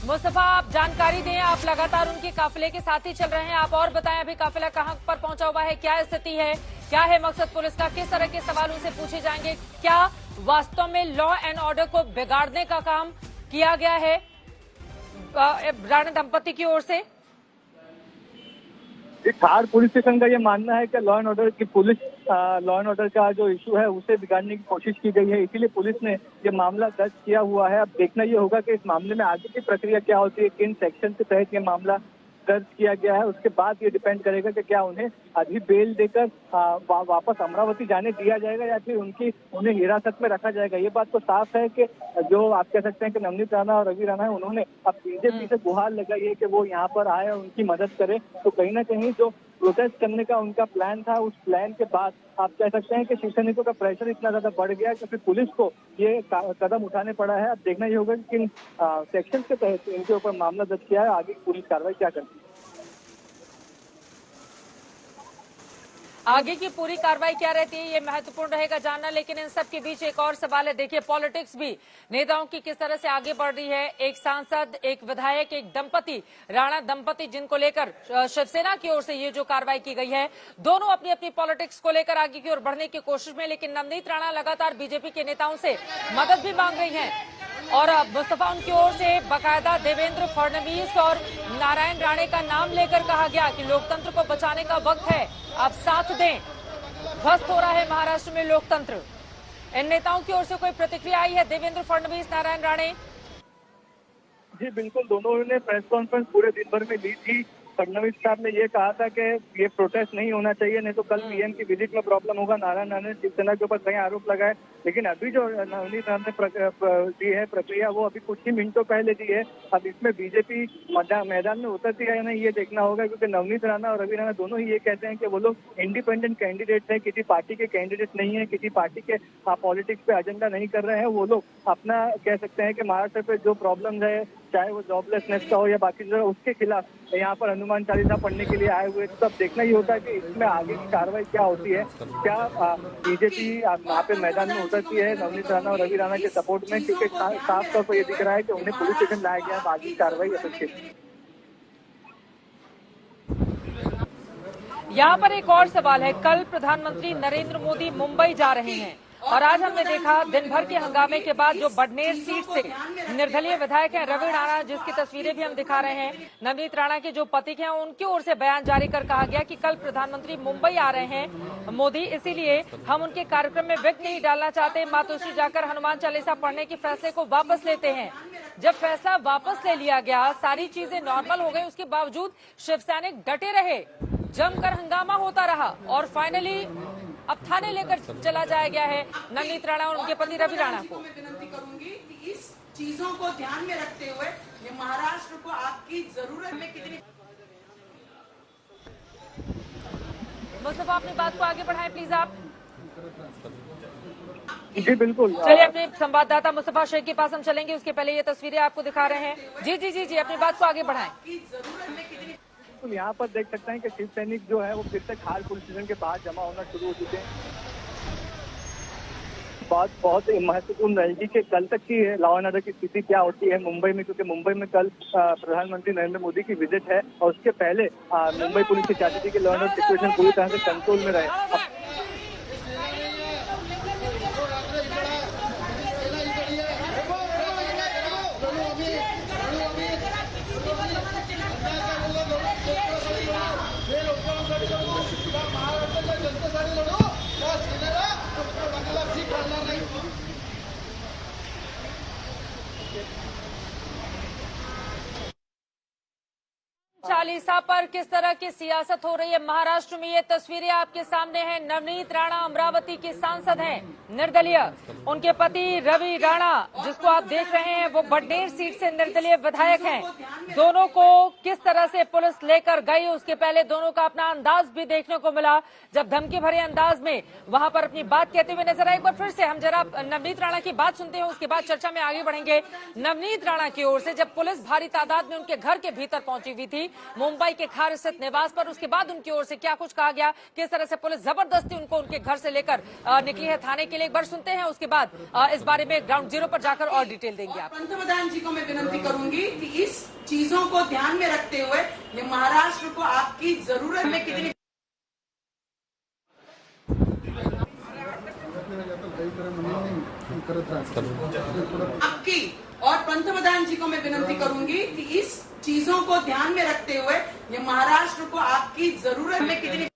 मुस्तफा, आप जानकारी दें। आप लगातार उनके काफिले के साथ ही चल रहे हैं। आप और बताएं, अभी काफिला कहां पर पहुंचा हुआ है, क्या स्थिति है, क्या है मकसद पुलिस का, किस तरह के सवाल उनसे पूछे जाएंगे, क्या वास्तव में लॉ एंड ऑर्डर को बिगाड़ने का काम किया गया है राणा दंपति की ओर से? खार पुलिस स्टेशन का ये मानना है कि लॉ एंड ऑर्डर की पुलिस लॉ एंड ऑर्डर का जो इशू है उसे बिगाड़ने की कोशिश की गई है, इसीलिए पुलिस ने ये मामला दर्ज किया हुआ है। अब देखना ये होगा कि इस मामले में आगे की प्रक्रिया क्या होती है, किन सेक्शन के तहत ये मामला दर्ज किया गया है। उसके बाद ये डिपेंड करेगा कि क्या उन्हें अभी बेल देकर वापस अमरावती जाने दिया जाएगा या फिर उन्हें हिरासत में रखा जाएगा। ये बात तो साफ है कि जो आप कह सकते हैं कि नवनीत राणा और रवि राणा है, उन्होंने अब बीजेपी से गुहार लगाई है कि वो यहाँ पर आए और उनकी मदद करे। तो कहीं ना कहीं जो प्रोटेस्ट करने का उनका प्लान था, उस प्लान के बाद आप कह सकते हैं कि शीर्ष सैनिकों का प्रेशर इतना ज्यादा बढ़ गया कि फिर पुलिस को ये कदम उठाने पड़ा है। अब देखना ये होगा कि किन सेक्शन के तहत इनके ऊपर मामला दर्ज किया है, आगे पुलिस कार्रवाई क्या करती है। आगे की पूरी कार्रवाई क्या रहती है, ये महत्वपूर्ण रहेगा जानना। लेकिन इन सब के बीच एक और सवाल है। देखिए, पॉलिटिक्स भी नेताओं की किस तरह से आगे बढ़ रही है। एक सांसद, एक विधायक, एक दंपति, राणा दंपति, जिनको लेकर शिवसेना की ओर से ये जो कार्रवाई की गई है, दोनों अपनी अपनी पॉलिटिक्स को लेकर आगे की ओर बढ़ने की कोशिश में। लेकिन नवनीत राणा लगातार बीजेपी के नेताओं से मदद भी मांग रही हैं और मुस्तफा उनकी ओर से बाकायदा देवेंद्र फडणवीस और नारायण राणे का नाम लेकर कहा गया कि लोकतंत्र को बचाने का वक्त है, आप साथ दें, ध्वस्त हो रहा है महाराष्ट्र में लोकतंत्र। इन नेताओं की ओर से कोई प्रतिक्रिया आई है? देवेंद्र फडणवीस, नारायण राणे? जी बिल्कुल, दोनों ने प्रेस कॉन्फ्रेंस पूरे दिन भर में ली थी। फडणवीस साहब ने ये कहा था कि ये प्रोटेस्ट नहीं होना चाहिए, नहीं तो कल पीएम की विजिट में प्रॉब्लम होगा। नारायण राणे ने शिवसेना के ऊपर कई आरोप लगाए, लेकिन अभी जो नवनीत राणा ने दी है प्रक्रिया, वो अभी कुछ ही मिनटों पहले दी है। अब इसमें बीजेपी मैदान में उतरती है या नहीं, ये देखना होगा, क्योंकि नवनीत राणा और रवि राणा दोनों ही ये कहते हैं कि वो लोग इंडिपेंडेंट कैंडिडेट है, किसी पार्टी के कैंडिडेट नहीं है, किसी पार्टी के पॉलिटिक्स पे एजेंडा नहीं कर रहे हैं। वो लोग अपना कह सकते हैं कि महाराष्ट्र पे जो प्रॉब्लम है, चाहे वो जॉबलेसनेस का हो या बाकी जो, उसके खिलाफ यहाँ पर हनुमान चालीसा पढ़ने के लिए आए हुए। तो अब देखना ही होता है कि इसमें आगे की कार्रवाई क्या होती है, क्या बीजेपी यहाँ पे मैदान में उतरती है नवनीत राणा और रवि राणा के सपोर्ट में, क्योंकि साफ तौर पर ये दिख रहा है कि उन्हें पुलिस स्टेशन लाया गया है। आगे की कार्रवाई अपेक्षित। यहाँ पर एक और सवाल है। कल प्रधानमंत्री नरेंद्र मोदी मुंबई जा रहे हैं और आज हमने देखा दिन भर के हंगामे के बाद जो बडनेर सीट से निर्दलीय विधायक हैं रवि राणा, जिसकी तस्वीरें भी हम दिखा रहे हैं, नवनीत राणा के जो पति हैं, उनकी ओर से बयान जारी कर कहा गया कि कल प्रधानमंत्री मुंबई आ रहे हैं मोदी, इसीलिए हम उनके कार्यक्रम में विघ्न नहीं डालना चाहते। मातोश्री जाकर हनुमान चालीसा पढ़ने के फैसले को वापस लेते हैं। जब फैसला वापस ले लिया गया, सारी चीजें नॉर्मल हो गई, उसके बावजूद शिवसैनिक डटे रहे, जमकर हंगामा होता रहा और फाइनली अब थाने लेकर चला जाया गया है नवनीत राणा और उनके पति रवि राणा को। मैं विनती करूंगी कि इस चीजों को ध्यान में रखते हुए ये महाराष्ट्र को आपकी जरूरत में कितनी। मुस्तफा, अपनी बात को आगे बढ़ाएं प्लीज आप। जी बिल्कुल, चलिए अपने संवाददाता मुस्तफा शेख के पास हम चलेंगे, उसके पहले ये तस्वीरें आपको दिखा रहे हैं। जी जी जी जी, अपनी बात को आगे बढ़ाएं। यहाँ पर देख सकते हैं कि शिव सैनिक जो है वो फिर से खार पुलिस स्टेशन के बाहर जमा होना शुरू हो चुके हैं। बात बहुत महत्वपूर्ण रहेगी कि कल तक की लॉ एंड ऑर्डर की स्थिति क्या होती है मुंबई में, क्योंकि मुंबई में कल प्रधानमंत्री नरेंद्र मोदी की विजिट है और उसके पहले मुंबई पुलिस की चाहती थी कि लॉ एंड ऑर्डर सिचुएशन पूरी तरह से कंट्रोल में रहे। चालीसा पर किस तरह की सियासत हो रही है महाराष्ट्र में, ये तस्वीरें आपके सामने हैं। नवनीत राणा अमरावती की सांसद हैं, निर्दलीय। उनके पति रवि राणा, जिसको आप देख रहे हैं, वो बडनेर सीट से निर्दलीय विधायक हैं। दोनों को किस तरह से पुलिस लेकर गई, उसके पहले दोनों का अपना अंदाज भी देखने को मिला, जब धमकी भरे अंदाज में वहां पर अपनी बात कहते हुए नजर आए। एक बार फिर से हम जरा नवनीत राणा की बात सुनते हैं, उसके बाद चर्चा में आगे बढ़ेंगे। नवनीत राणा की ओर से जब पुलिस भारी तादाद में उनके घर के भीतर पहुंची हुई थी, मुंबई के खार स्थित निवास पर, उसके बाद उनकी ओर से क्या कुछ कहा गया, किस तरह से पुलिस जबरदस्ती उनको उनके घर से लेकर निकली है थाने के लिए, एक बार सुनते हैं। उसके बाद इस बारे में ग्राउंड जीरो पर जाकर और डिटेल देंगे आप। पंतप्रधान जी को मैं विनती करूंगी कि इस को ध्यान में रखते हुए ये महाराष्ट्र को आपकी जरूरत में कितनी आपकी और पंतप्रधान जी को मैं विनती करूंगी कि इस चीजों को ध्यान में रखते हुए ये महाराष्ट्र को आपकी जरूरत में कितनी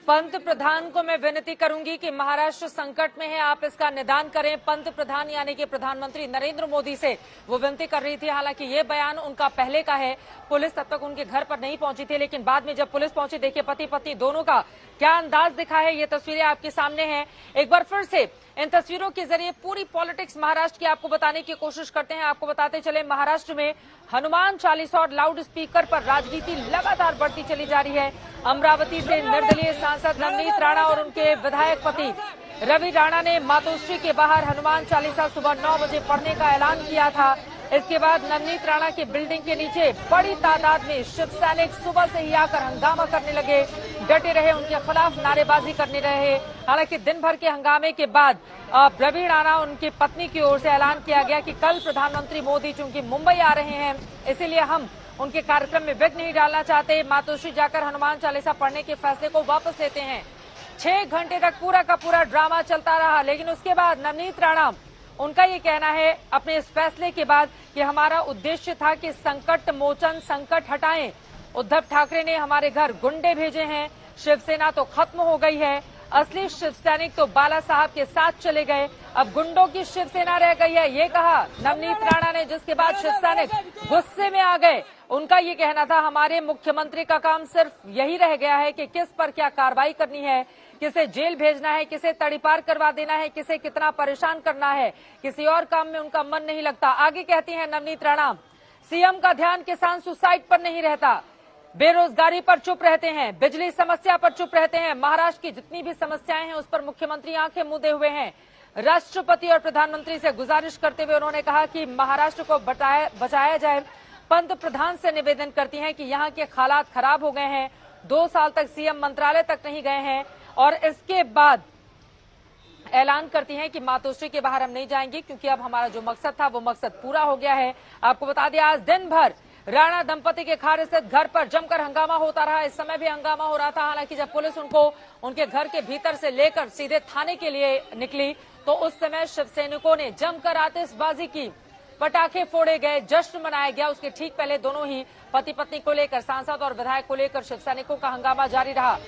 पंत प्रधान को मैं विनती करूंगी कि महाराष्ट्र संकट में है, आप इसका निदान करें। पंत प्रधान यानी कि प्रधानमंत्री नरेंद्र मोदी से वो विनती कर रही थी। हालांकि ये बयान उनका पहले का है। पुलिस तब तक उनके घर पर नहीं पहुंची थी, लेकिन बाद में जब पुलिस पहुंची, देखिए पति पत्नी दोनों का क्या अंदाज दिखा है। ये तस्वीरें आपके सामने हैं। एक बार फिर से इन तस्वीरों के जरिए पूरी पॉलिटिक्स महाराष्ट्र की आपको बताने की कोशिश करते हैं। आपको बताते चले, महाराष्ट्र में हनुमान चालीसा और लाउड स्पीकर पर राजनीति लगातार बढ़ती चली जा रही है। अमरावती से निर्दलीय सांसद नवनीत राणा और उनके विधायक पति रवि राणा ने मातोश्री के बाहर हनुमान चालीसा सुबह 9 बजे पढ़ने का ऐलान किया था। इसके बाद नवनीत राणा की बिल्डिंग के नीचे बड़ी तादाद में शिव सैनिक सुबह से ही आकर हंगामा करने लगे, डटे रहे, उनके खिलाफ नारेबाजी करने रहे। हालांकि दिन भर के हंगामे के बाद रवि राणा उनकी पत्नी की ओर से ऐलान किया गया कि कल प्रधानमंत्री मोदी चूंकि मुंबई आ रहे हैं, इसीलिए हम उनके कार्यक्रम में विघ्न नहीं डालना चाहते। मातोश्री जाकर हनुमान चालीसा पढ़ने के फैसले को वापस लेते हैं। 6 घंटे तक पूरा का पूरा ड्रामा चलता रहा, लेकिन उसके बाद नवनीत राणा, उनका ये कहना है अपने इस फैसले के बाद कि हमारा उद्देश्य था कि संकट मोचन, संकट हटाएं। उद्धव ठाकरे ने हमारे घर गुंडे भेजे हैं, शिवसेना तो खत्म हो गई है, असली शिव सैनिक तो बाला साहब के साथ चले गए, अब गुंडों की शिवसेना रह गई है, ये कहा नवनीत राणा ने। जिसके बाद शिव सैनिक गुस्से में आ गए। उनका ये कहना था हमारे मुख्यमंत्री का काम सिर्फ यही रह गया है कि किस पर क्या कार्रवाई करनी है, किसे जेल भेजना है, किसे तड़ीपार करवा देना है, किसे कितना परेशान करना है, किसी और काम में उनका मन नहीं लगता। आगे कहती हैं नवनीत राणा, सीएम का ध्यान किसान सुसाइड पर नहीं रहता, बेरोजगारी पर चुप रहते हैं, बिजली समस्या पर चुप रहते हैं, महाराष्ट्र की जितनी भी समस्याएं हैं उस पर मुख्यमंत्री आंखें मूंदे हुए हैं। राष्ट्रपति और प्रधानमंत्री से गुजारिश करते हुए उन्होंने कहा कि महाराष्ट्र को बचाया जाए। पंत प्रधान से निवेदन करती हैं कि यहाँ के हालात खराब हो गए हैं, 2 साल तक सीएम मंत्रालय तक नहीं गए हैं, और इसके बाद ऐलान करती हैं कि मातोश्री के बाहर हम नहीं जाएंगे, क्योंकि अब हमारा जो मकसद था वो मकसद पूरा हो गया है। आपको बता दें, आज दिन भर राणा दंपति के खार स्थित घर पर जमकर हंगामा होता रहा। इस समय भी हंगामा हो रहा था। हालांकि जब पुलिस उनको उनके घर के भीतर से लेकर सीधे थाने के लिए निकली, तो उस समय शिव सैनिकों ने जमकर आतिशबाजी की, पटाखे फोड़े गए, जश्न मनाया गया। उसके ठीक पहले दोनों ही पति पत्नी को लेकर, सांसद और विधायक को लेकर शिव सैनिकों का हंगामा जारी रहा।